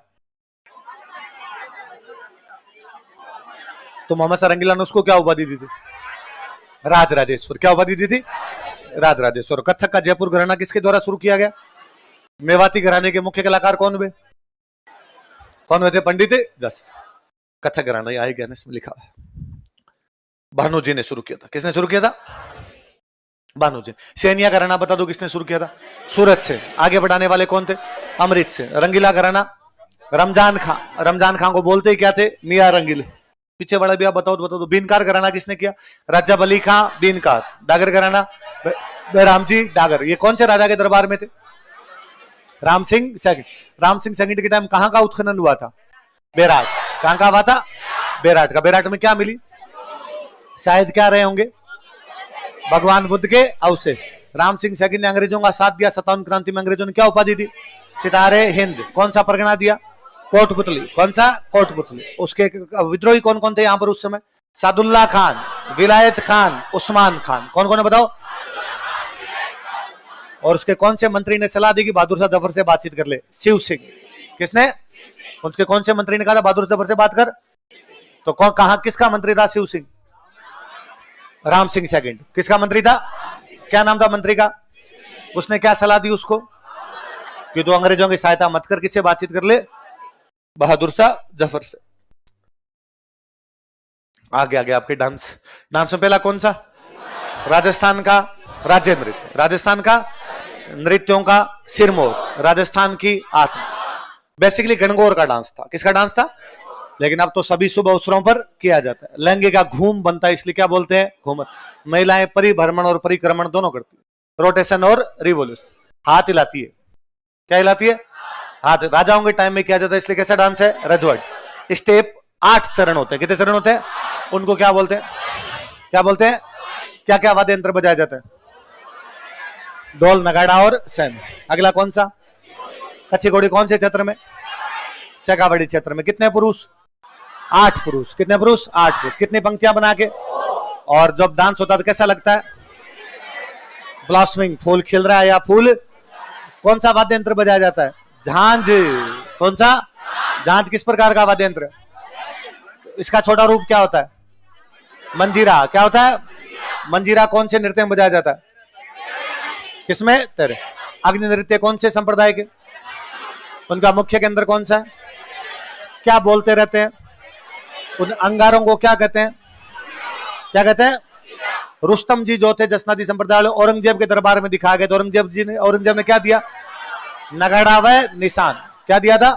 तो मोहम्मद सरंगीला ने उसको क्या उपाधि दी थी? राज राजेश्वर। क्या उपाधि दी थी? राज राजेश्वर। कथक का जयपुर घराना किसके द्वारा शुरू किया गया? मेवाती घराने के मुख्य कलाकार कौन हुए? कौन हुए थे? पंडित जस। कथक घराना आए गया, इसमें लिखा है भानु जी ने शुरू किया था। किसने शुरू किया था? भानु जी। सैनिया घराना बता दो किसने शुरू किया था? सूरत से। आगे बढ़ाने वाले कौन थे? अमृत से। रंगीला घराना रमजान खां। रमजान खां को बोलते ही क्या थे? मियां रंगीले। पीछे वाला भी आप बताओ तो बताओ। बीनकार घराना किसने किया? रजब अली खां बीनकार। डागर घराना राम जी डागर। ये कौन से राजा के दरबार में थे? राम सिंह सेकंड। राम सिंह सेकंड के टाइम कहां का उत्खनन हुआ था? बेराट। कहां का हुआ था? बेराट का। बेराट में क्या मिली? शायद क्या रहे होंगे? भगवान बुद्ध के अवशेष। राम सिंह सेकंड ने अंग्रेजों का साथ दिया। 57 क्रांति में अंग्रेजों ने क्या उपाधि दी? सितारे हिंद। कौन सा परगना दिया? कोटपुतली। कौन सा? कोटपुतली। उसके विद्रोही कौन कौन थे यहां पर उस समय? सादुल्ला खान, विलायत खान, उस्मान खान। कौन कौन है बताओ? और उसके कौन से मंत्री ने सलाह दी कि बहादुर शाह जफर से बातचीत कर ले? शिव सिंह। किसने? उसके कौन से मंत्री ने कहा था बहादुर जफर से बात कर? तो कौन, कहां, किसका मंत्री था शिव सिंह? राम सिंह सेकंड। किसका मंत्री था? क्या नाम था मंत्री का? उसने क्या सलाह दी उसको? कि तो अंग्रेजों की सहायता मत कर, किससे बातचीत कर ले? बहादुर शाह जफर से। आगे आगे आपके डांस। डांस में पहला कौन सा? राजस्थान का राज्य नृत्य। राजस्थान का नृत्यों का सिरमौर। राजस्थान की आत्मा। बेसिकली गणगौर का डांस था। किसका डांस था? लेकिन अब तो सभी शुभ अवसरों पर किया जाता है। लहंगे का घूम बनता है, इसलिए क्या बोलते हैं? घूमत। महिलाएं परिभ्रमण और परिक्रमण दोनों करती है। रोटेशन और रिवोल्यूशन। हाथ हिलाती है। क्या हिलाती है? हाथ। राजाओं के टाइम में किया जाता है, इसलिए कैसा डांस है? रजवाड़। स्टेप 8 चरण होते हैं। कितने चरण होते हैं? उनको क्या बोलते हैं? क्या बोलते हैं? क्या क्या वाद्य यंत्र बजाया जाता है? ढोल, नगाड़ा और सैन। अगला कौन सा? कच्ची घोड़ी। कौन से क्षेत्र में? शेखावाड़ी क्षेत्र में। कितने पुरुष? 8 पुरुष। कितने पुरुष? 8 पुरुष। कितनी पंक्तियां बना के? और जब डांस होता है तो कैसा लगता है? ब्लॉसमिंग। फूल खिल रहा है या फूल? कौन सा वाद्य यंत्र बजाया जाता है? झांझ। कौन सा? झांझ किस प्रकार का वाद्य यंत्र? इसका छोटा रूप क्या होता है? मंजीरा। क्या होता है? मंजीरा कौन से नृत्य में बजाया जाता है? किसमें? तेरे। अग्नि नृत्य कौन से संप्रदाय के? उनका मुख्य केंद्र कौन सा है? क्या बोलते रहते हैं? उन अंगारों को क्या कहते हैं? क्या कहते हैं? रुस्तम जी जो थे जसनादी संप्रदाय वाले, औरंगजेब के दरबार में दिखाया गया। तो औरंगजेब ने क्या दिया? नगाड़ा व निशान। क्या दिया था?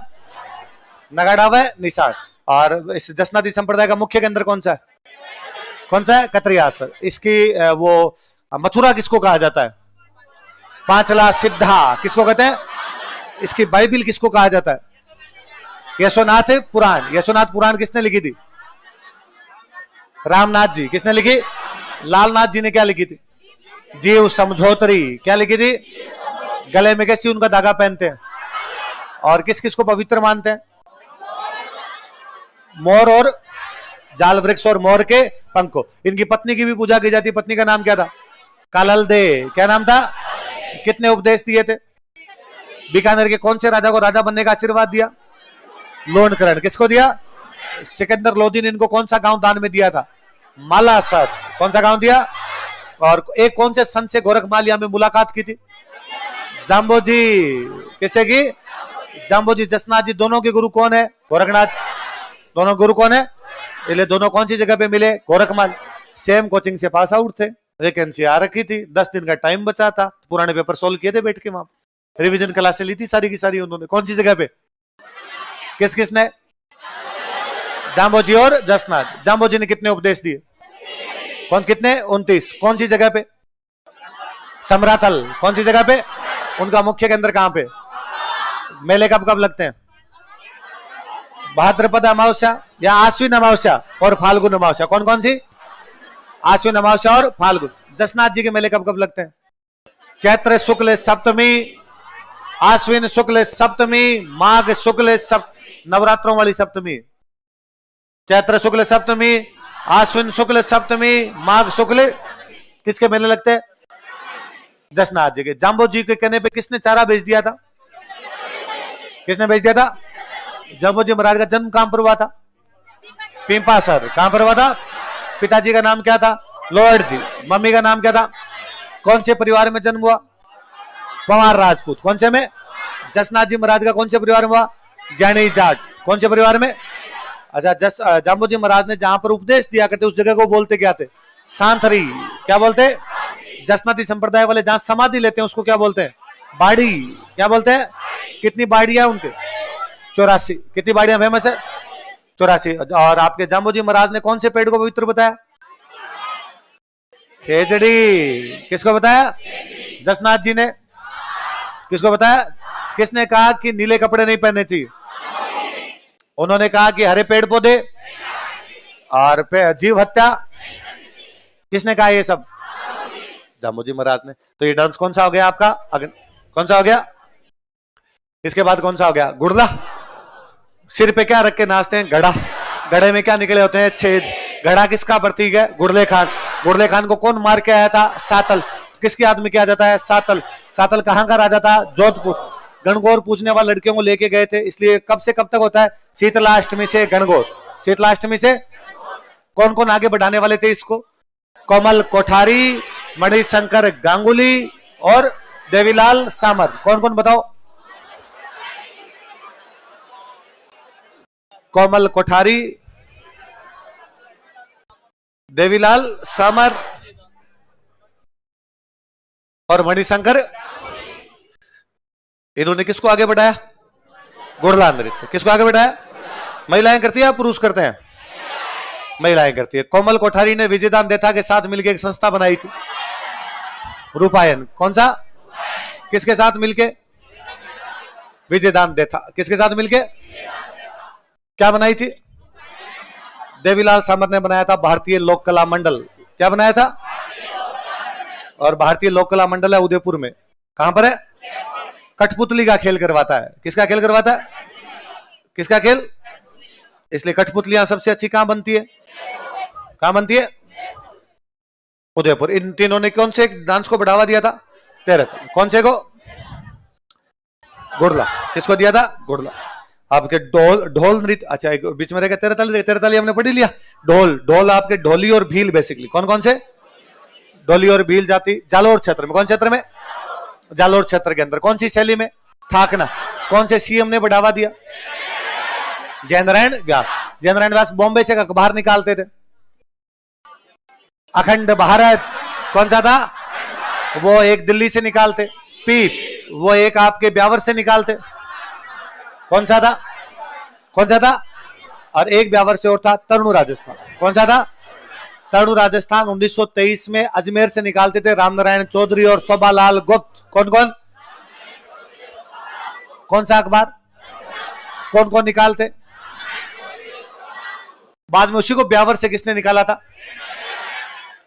नगाड़ा व निशान। और इस जसनादी संप्रदाय का मुख्य केंद्र कौन सा है? कौन सा है? कतरियासर। इसकी वो मथुरा किसको कहा जाता है? पांचला सिद्धा। किसको कहते हैं? इसकी बाइबिल किसको कहा जाता है? यशोनाथ पुराण। यशोनाथ पुराण किसने लिखी थी? रामनाथ जी। किसने लिखी? लालनाथ जी ने क्या लिखी थी? जीव समझौतरी। क्या लिखी थी? गले में कैसी उनका धागा पहनते हैं? और किस किस को पवित्र मानते हैं? मोर और जाल वृक्ष और मोर के पंख को। इनकी पत्नी की भी पूजा की जाती। पत्नी का नाम क्या था? कालल दे। क्या नाम था? कितने उपदेश दिए थे? बीकानेर के कौन से राजा को राजा बनने का आशीर्वाद दिया? लोणकरण। किसको दिया? सिकंदर लोदी ने इनको कौन सा गांव दान में दिया था? मालासर। कौन सा गांव दिया? और एक कौन से संत से गोरखमालिया में मुलाकात की थी? जाम्बो जी। किसे की? जाम्बो जी। जसनाथ जी दोनों के गुरु कौन है? गोरखनाथ। दोनों गुरु कौन है? इसलिए दोनों कौन सी जगह पे मिले? गोरखमाल। सेम कोचिंग से पास आउट थे, वैकेंसी आ रखी थी, 10 दिन का टाइम बचा था, पुराने पेपर सोल्व किए थे बैठ के वहां, रिवीजन क्लासें ली थी सारी की सारी उन्होंने। कौन सी जगह पे? किस किसने? जाम्बो जी और जसनाथ। जाम्बो जी ने कितने उपदेश दिए? कौन कितने? 29। कौन सी जगह पे? समराथल। कौन सी जगह पे? उनका मुख्य केंद्र कहां पे? मेले कब कब लगते हैं? भाद्रपद अमावस्या या आश्विन अमावस्या और फाल्गुन अमावस्या। कौन कौन सी? आश्विन अमावस्या और फाल्गुन। जसनाथ जी के मेले कब कब लगते हैं? चैत्र शुक्ल सप्तमी, आश्विन शुक्ल सप्तमी, माघ शुक्ल नवरात्रों वाली सप्तमी। चैत्र शुक्ल सप्तमी, आश्विन शुक्ल सप्तमी, माघ शुक्ल। किसके मेले लगते हैं? जसनाथ जी के। जाम्बो जी के कहने पे किसने चारा बेच दिया था? किसने बेच दिया था? जाम्बो जी महाराज का जन्म कहां पर हुआ था? पिंपासर। कहां पर हुआ था? पिताजी का नाम क्या था? लॉर्ड जी। मम्मी का नाम क्या था? कौन से परिवार में जन्म हुआ? पंवार राजपूत। कौन से में? जसनाथ जी महाराज का कौन से परिवार में हुआ? जैनी जाट। कौन से परिवार में? अच्छा। जाम्बो जी महाराज ने जहां पर उपदेश दिया करते उस जगह को बोलते क्या थे? सांथरी। क्या बोलते? जसनाथी संप्रदाय वाले जहां समाधि लेते हैं उसको क्या बोलते हैं? बाड़ी। क्या बोलते हैं? कितनी बाड़ियां उनके? 84। कितनी बाड़ियां फेमस है? 84। और आपके जाम्बो जी महाराज ने कौन से पेड़ को पवित्र बताया? खेजड़ी। किसको बताया? जसनाथ जी ने। किसको बताया? किसने कहा कि नीले कपड़े नहीं पहनने चाहिए? उन्होंने कहा कि हरे पेड़ पौधे और जीव हत्या। किसने कहा ये सब? जाम्बो जी महाराज ने। तो ये डांस कौन सा हो गया आपका? कौन सा हो गया? इसके बाद कौन सा हो गया? गुड़ला। सिर पे क्या रख के नाचते हैं? घड़ा। घड़े में क्या निकले होते हैं? छेद। घड़ा किसका प्रतीक है? गुड़ले खान। गुड़ले खान को कौन मार के आया था? सातल। किसके हाथ में किया जाता है? सातल। सातल कहां का राजा था? जोधपुर। गणगौर पूजने वाले लड़कियों को लेके गए थे, इसलिए कब से कब तक होता है? शीतलाष्टमी से गणगौर। शीतलाष्टमी से। कौन कौन आगे बढ़ाने वाले थे इसको? कोमल कोठारी, मणिशंकर गांगुली और देवीलाल सामर। कौन कौन बताओ? कोमल कोठारी, देवीलाल सामर और मणिशंकर। इन्होंने किसको आगे बढ़ाया? गुड़ला नृत्य। किसको आगे बढ़ाया? महिलाएं करती है या पुरुष करते हैं? महिलाएं करती है। कोमल कोठारी ने विजयदान देथा के साथ मिलकर एक संस्था बनाई थी, रूपायन। कौन सा? किसके साथ मिलके? विजयदान देथा। किसके साथ मिलके? क्या बनाई थी? देवीलाल सामर ने बनाया था भारतीय लोक कला मंडल। क्या बनाया था? और भारतीय लोक कला मंडल है उदयपुर में। कहां पर है? कठपुतली का खेल करवाता है। किसका खेल करवाता है? किसका खेल? इसलिए कठपुतलियां सबसे अच्छी कहां बनती है? कहां बनती है? उदयपुर। इन तीनों ने कौन से डांस को बढ़ावा दिया था? तेरह। कौन से को? गुड़ला। किसको दिया था? गुड़ला। आपके ढोल नृत्य। अच्छा, एक बीच में रहेगा तेरताली। तेरताली हमने पढ़ी लिया। ढोल। ढोल आपके ढोली और भील बेसिकली। कौन कौन से? ढोली और भील जाति जालोर क्षेत्र में। कौन क्षेत्र में? जालोर क्षेत्र के अंदर। कौन सी शैली में? थाकना। कौन से सीएम ने बढ़ावा दिया? जयनारायण व्यास। जयनारायण व्यास बॉम्बे से अखबार निकालते थे, अखंड भारत। कौन सा था वो? एक दिल्ली से निकालते। पीप वो एक आपके ब्यावर से निकालते। कौन सा था? कौन सा था? और एक ब्यावर से और था तरणु राजस्थान। कौन सा था? तरणु राजस्थान 1923 में अजमेर से निकालते थे रामनारायण चौधरी और शोभालाल गुप्त। कौन कौन? कौन सा अखबार? कौन कौन निकालते? बाद में उसी को ब्यावर से किसने निकाला था?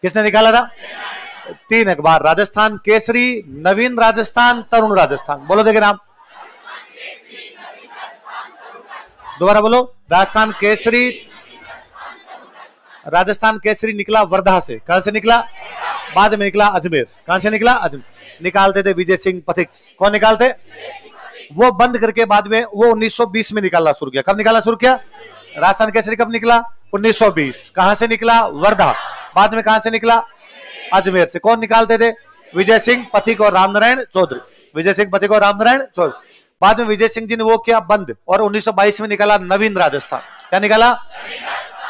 किसने निकाला था? 3 अखबार, राजस्थान केसरी, नवीन राजस्थान, तरुण राजस्थान। बोलो देखे नाम, दोबारा बोलो। राजस्थान केसरी। राजस्थान केसरी निकला वर्धा से। कहां से निकला? बाद में निकला अजमेर। कहां से निकला? अजमेर। निकालते थे विजय सिंह पथिक। कौन निकालते? वो बंद करके बाद में वो 1920 में निकालना शुरू किया। कब निकालना शुरू किया? राजस्थान केसरी कब निकला? 1920। कहां से निकला? वर्धा। बाद में कहां से निकला? अजमेर से। कौन निकालते थे? विजय सिंह पथिक और रामनारायण चौधरी। विजय सिंह पथिक और रामनारायण चौधरी। बाद में विजय सिंह जी ने वो किया बंद, और 1922 में निकाला नवीन राजस्थान। क्या निकाला?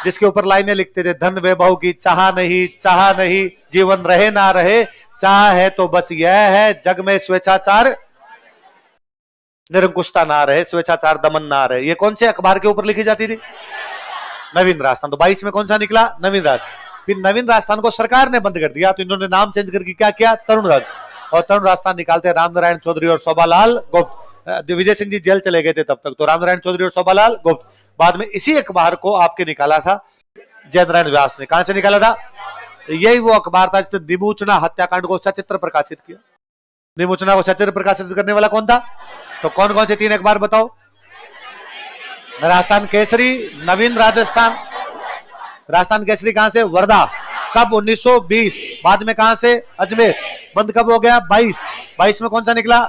जिसके ऊपर लाइनें लिखते थे, धन वैभव की चाह नहीं, जीवन रहे ना रहे, चाह है तो बस यह है, जग में स्वेच्छाचार निरंकुशता ना रहे, स्वेच्छाचार दमन ना रहे। ये कौन से अखबार के ऊपर लिखी जाती थी? नवीन राजस्थान। तो 22 में कौन सा निकला? नवीन राजस्थान। फिर नवीन राजस्थान को सरकार ने बंद कर दिया, तो इन्होंने नाम चेंज करके क्या किया? तरुण राजस्थान। और तरुण राजस्थान निकालते रामनारायण चौधरी और शोभालाल गुप्त। विजय सिंह जी जेल चले गए थे तब तक, तो रामनारायण चौधरी और शोभालाल गुप्त। बाद में इसी अखबार को आपके निकाला था जयनारायण व्यास ने। कहां से निकाला था? यही वो अखबार था जिसने निमोचना हत्याकांड को सचित्र प्रकाशित किया। निमोचना को सचित्र प्रकाशित करने वाला कौन था? तो कौन कौन से 3 अखबार बताओ? राजस्थान केसरी, नवीन राजस्थान। राजस्थान केसरी कहां से? वर्धा। कब? 1920। बाद में कहां से? अजमेर। बंद कब हो गया? 22 में कौन सा निकला?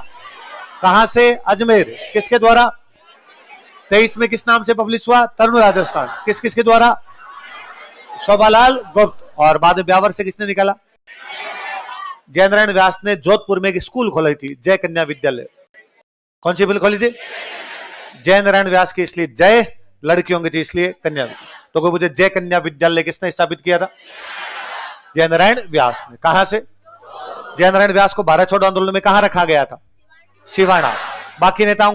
कहां से? अजमेर। किसके द्वारा? 23 में किस नाम से पब्लिश हुआ? तरुण राजस्थान। किस किसके द्वारा? शोभालाल गुप्त। और बाद में ब्यावर से किसने निकाला? जयनारायण व्यास ने जोधपुर में एक स्कूल खोली थी, जय कन्या विद्यालय। कौन सी स्कूल खोली थी? जयनारायण व्यास की, इसलिए जय लड़कियों की थी, इसलिए कन्या। तो कोई मुझे जय कन्या विद्यालय किसने स्थापित किया था? जयनारायण व्यास ने। कहां से? जयनारायण व्यास को भारत छोड़ो आंदोलन में कहां रखा गया था? सिवाना। बाकी नेताओं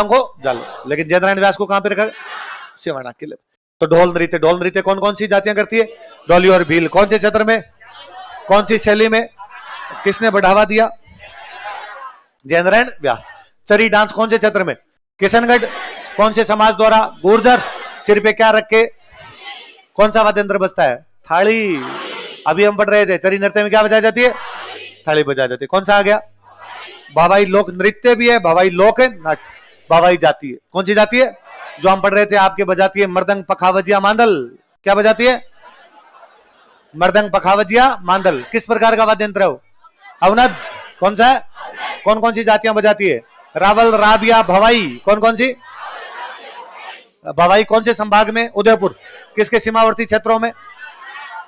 को जालो, लेकिन जयनारायण व्यास को कहां पे रखा? सिवाना किले। तो ढोल नृत्य कौन कौन सी जातियां करती है? डोली और भील। कौन से क्षेत्र में? कौन सी शैली में? किसने बढ़ावा दिया? जयनारायण व्यास। चरी डांस कौन से क्षेत्र में? किशनगढ़। कौन से समाज द्वारा? गुर्जर। सिर पे क्या रख के? कौन सा वाद्य यंत्र बजता है? थाली। अभी हम पढ़ रहे थे, चरी नृत्य में क्या बजाई जाती है? थाली बजाई जाती है। कौन सा आ गया? भवाई लोक नृत्य भी है, भवाई लोक नाट्य। भवाई जाती है। कौन सी जाती है? जो हम पढ़ रहे थे आपके, बजाती है मृदंग पखावजिया मांदल। क्या बजाती है? मृदंग पखावजिया मांदल। किस प्रकार का वाद्य यंत्र है वो? अवनद। कौन सा है? कौन कौन सी जातियां बजाती है? रावल, राबिया, भवाई। कौन कौन सी? भवाई कौन से संभाग में? उदयपुर। किसके सीमावर्ती क्षेत्रों में?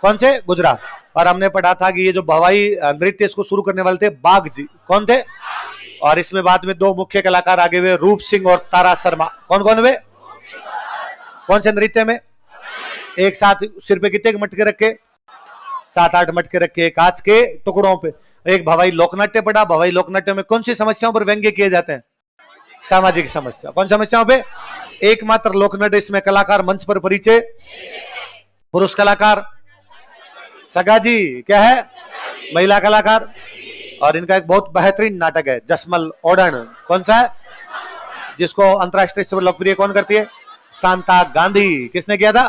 कौन से? गुजरात। और हमने पढ़ा था कि ये जो भवाई नृत्य इसको शुरू करने वाले थे बाघ जी। कौन थे? और इसमें बाद में 2 मुख्य कलाकार आगे हुए, रूप सिंह और तारा शर्मा। कौन कौन हुए? कौन से नृत्य में? एक साथ सिर पे कितने मटके रखे? 7-8 मटके रखे कांच के टुकड़ों पे। एक भवाई लोकनाट्य पढ़ा। भवाई लोकनाट्य में कौन सी समस्याओं पर व्यंग्य किए जाते हैं? सामाजिक समस्या। कौन समस्याओं पे? एकमात्र लोकनाट्य इसमें कलाकार मंच पर परिचय, पुरुष कलाकार सगा जी, क्या है? महिला कलाकार। और इनका एक बहुत बेहतरीन नाटक है जसमल ओढ़न। कौन सा है? जिसको अंतरराष्ट्रीय स्तर पर लोकप्रिय कौन करती है? शांता गांधी। किसने किया था?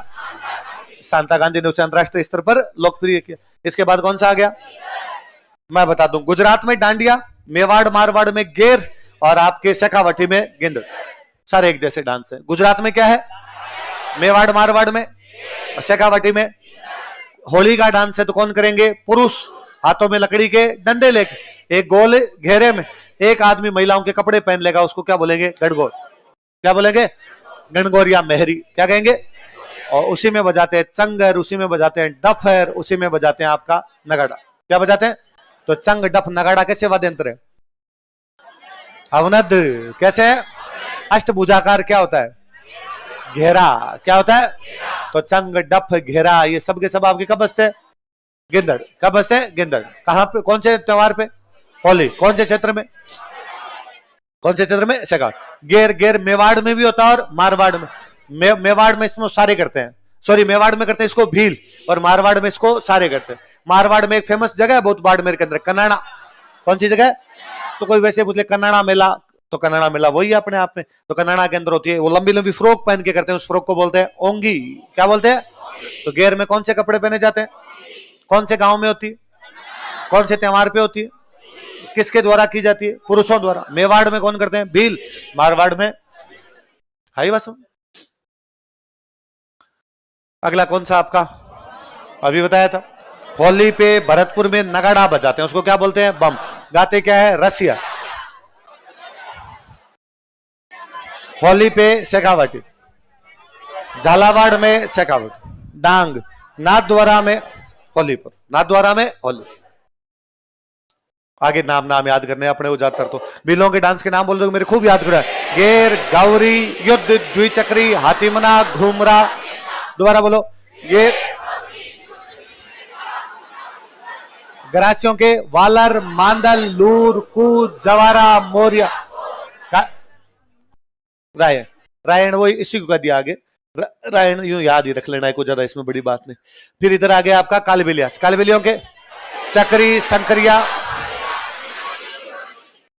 शांता गांधी ने उसे अंतरराष्ट्रीय स्तर पर लोकप्रिय किया। इसके बाद कौन सा आ गया? मैं बता दूं, गुजरात में डांडिया, मेवाड़ मारवाड़ में गेर, और आपके शेखावटी में गिंदड़। सारे एक जैसे डांस है। गुजरात में क्या है? मेवाड़ मारवाड़ में, शेखावटी में होली का डांस है, तो कौन करेंगे? पुरुष, हाथों में लकड़ी के डंडे लेके एक गोल घेरे में एक आदमी महिलाओं के कपड़े पहन लेगा, उसको क्या बोलेंगे? गणगौर। क्या बोलेंगे? गणगौर या मेहरी। क्या कहेंगे? और उसी में बजाते हैं चंगर, उसी में बजाते हैं डफर, उसी में बजाते हैं आपका नगाड़ा। क्या बजाते हैं? तो चंग, डफ, नगाड़ा कैसे वाद्य यंत्र है? अवनद। कैसे है? अष्टभुजाकार। क्या होता है? घेरा। क्या होता है? तो चंग, डफ, घेरा, ये सब के सब आपके कब बजते हैं? गिंदड़। कब बजते हैं? गिंदड़। कहां पे? कौन से त्योहार पे? होली। कौन से क्षेत्र में? कौन से क्षेत्र में? शेखा। गेर, गेर मेवाड़ में भी होता है और मारवाड़ में। मेवाड़ में इसमें सारे करते हैं, सॉरी मेवाड़ में करते हैं इसको भील, और मारवाड़ में इसको सारे करते हैं। मारवाड़ में एक फेमस जगह है बहुत बाड़मेर के अंदर, कन्नाड़ा। कौन सी जगह है? तो कोई वैसे पूछ ले कन्नाड़ा मेला, तो कन्नाड़ा मेला वही है अपने आप में। तो कन्नाड़ा के अंदर होती है, वो लंबी लंबी फ्रॉक पहन के करते हैं, उस फ्रॉक को बोलते हैं ओंगी। क्या बोलते हैं? तो गेर में कौन से कपड़े पहने जाते हैं? कौन से गांव में होती है? कौन से त्योहार पे होती है? किसके द्वारा की जाती है? पुरुषों द्वारा। मेवाड़ में कौन करते हैं? भील। मारवाड़ में हाई बस। अगला कौन सा आपका? अभी बताया था। होली पे भरतपुर में नगाड़ा बजाते हैं, उसको क्या बोलते हैं? बम। गाते क्या है? रसिया। होली पे शेखावटी। झालावाड़ में शेखावत, डांग, नाथद्वारा में होलीपुर, नाथद्वारा में होली। आगे नाम नाम याद करने अपने को ज्यादातर तो बिलों के डांस के नाम बोल दो मेरे खूब याद करा। गेर, गौरी, युद्ध, द्विचक्री, हाथीमना, घूमरा। दोबारा बोलो। ये ग्रासियों के वालर, मांदल, लूर, कूद, जवारा, मोरिया, रायन। रायन वो इसी को कह दिया आगे। रायन यूं याद ही रख लेना है, कोई ज्यादा इसमें बड़ी बात नहीं। फिर इधर आ गया आपका कालबेलिया, कालबेलियों के चक्री, संकरिया।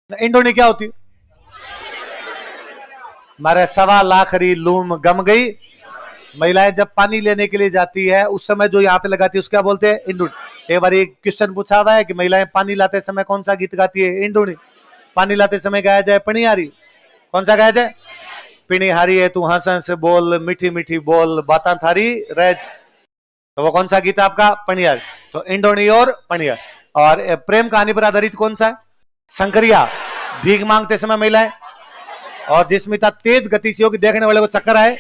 इंडोनी क्या होती? मारे 1.25 लाख री लूम गम गई। महिलाएं जब पानी लेने के लिए जाती है उस समय जो यहाँ पे लगाती है उसको क्या बोलते हैं? इंडोनी। एक बार एक क्वेश्चन पूछा हुआ है कि महिलाएं पानी लाते समय कौन सा गीत गाती है? इंडोनी। पानी लाते समय गाया जाए पणियारी। कौन सा गाया जाए? पिणिहारी है तू हंस हंस बोल, मीठी मीठी बोल, बाता थारी रह। तो वो कौन सा गीत है आपका? पणियारी। तो इंडोनी और पणियार। और प्रेम कहानी पर आधारित कौन सा है? संकरिया। भीख मांगते समय महिलाएं। और जिसमें इतना तेज गति से होगी देखने वाले को चक्कर आए।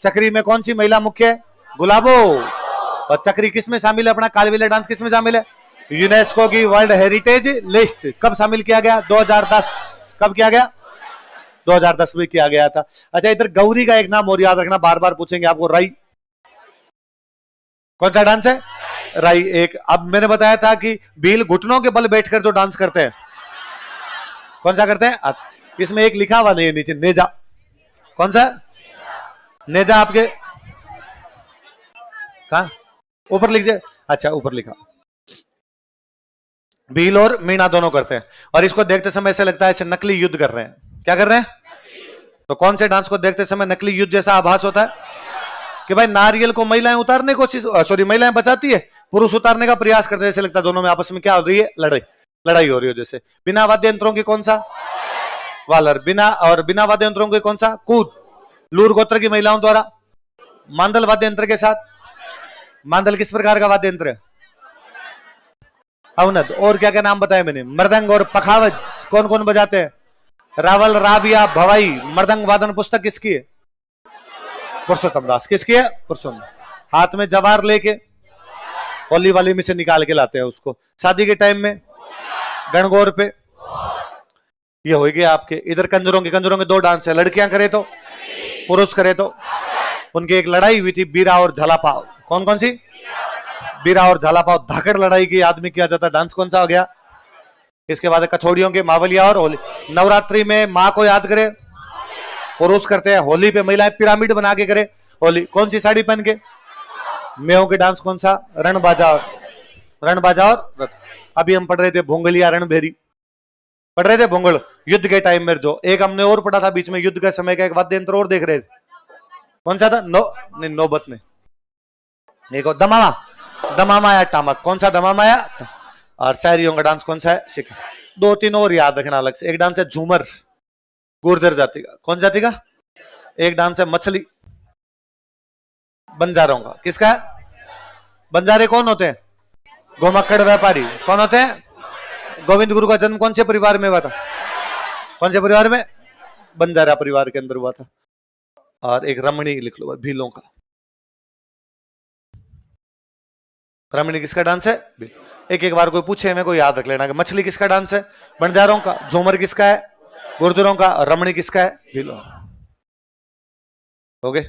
चक्री में कौन सी महिला मुख्य है? गुलाबो। और चक्री किस में शामिल है? अपना कालबेलिया डांस किस में शामिल है? यूनेस्को की वर्ल्ड हेरिटेज लिस्ट। कब शामिल किया गया? 2010। कब किया गया? 2010 में किया गया था। अच्छा, इधर गौरी का एक नाम और याद रखना, बार बार पूछेंगे आपको। राई। कौन सा डांस है? राई। एक अब मैंने बताया था कि भील घुटनों के बल बैठकर जो डांस करते हैं, कौन सा करते हैं? इसमें एक लिखा हुआ नहीं है नीचे, नेजा। कौन सा? नेजा आपके कहा? ऊपर लिख दिया। अच्छा, ऊपर लिखा। भील और मीणा दोनों करते हैं। और इसको देखते समय ऐसे लगता है ऐसे नकली युद्ध कर रहे हैं। क्या कर रहे हैं? तो कौन से डांस को देखते समय नकली युद्ध जैसा आभास होता है? कि भाई नारियल को महिलाएं उतारने की कोशिश, सॉरी महिलाएं बचाती है, पुरुष उतारने का प्रयास करते हैं। ऐसे लगता है दोनों में आपस में क्या हो रही है? लड़ाई हो रही हो जैसे। बिना वाद्य यंत्रों के कौन सा? वालर। बिना वाद्य यंत्रों के कौन सा? कूद। लूर गोत्र की महिलाओं द्वारा। मांदल वाद्य यंत्र के साथ। मांदल किस प्रकार का वाद्य यंत्र है? अवनद। और क्या क्या नाम बताया मैंने? मृदंग और पखावज कौन कौन बजाते हैं? रावल, राबिया, भवाई। मृदंग वादन पुस्तक किसकी है? पुरुषोत्तम दास। किसकी है? पुरुषोत्तम। हाथ में जवार लेके होली वाली में से निकाल के लाते हैं उसको शादी के टाइम में गणगौर पे। ये हो गया आपके। इधर कंजरों के 2 डांस है। लड़कियां करे तो, पुरुष करे तो। उनकी एक लड़ाई हुई थी बीरा और झालापाव। कौन कौन सी? बीरा और झालापाव। धाकड़ लड़ाई की याद में किया जाता। डांस कौन सा हो गया? इसके बाद कथोड़ियों के मावलिया और होली। नवरात्रि में माँ को याद करे, पुरुष करते हैं। होली पे महिलाएं पिरामिड बना के करे होली। कौन सी साड़ी पहन के? मेहों के डांस कौन सा? रणबाजा और रथ। अभी हम पढ़ रहे थे भोंगलिया रणभेरी, पढ़ रहे थे भोंगल युद्ध के टाइम में। जो एक हमने और पढ़ा था बीच में, युद्ध के समय का एक वाद्य यंत्र और देख रहे थे। कौन सा था? नौबत ने। एक दमामा या टामक। कौन सा? दमामा या। और शायरियों का डांस कौन सा है? सिख। 2-3 और याद रखना अलग से। एक डांस है झूमर, गुर्जर जाति का। कौन जाति का? एक डांस है मछली, बंजारों का। किसका है? बंजारे कौन होते हैं? गोमक्कड़ व्यापारी। कौन होते हैं? गोविंद गुरु का जन्म कौन से परिवार में हुआ था? कौन से परिवार में? बंजारा परिवार के अंदर हुआ था। और एक रमणी लिख लो, भीलों का। रमणी किसका डांस है? एक एक बार कोई पूछे मेरे को याद रख लेना कि मछली किसका डांस है? बंजारों का। झूमर किसका है? गुर्जरों का। रमणी किसका है? भीलों। हो गए।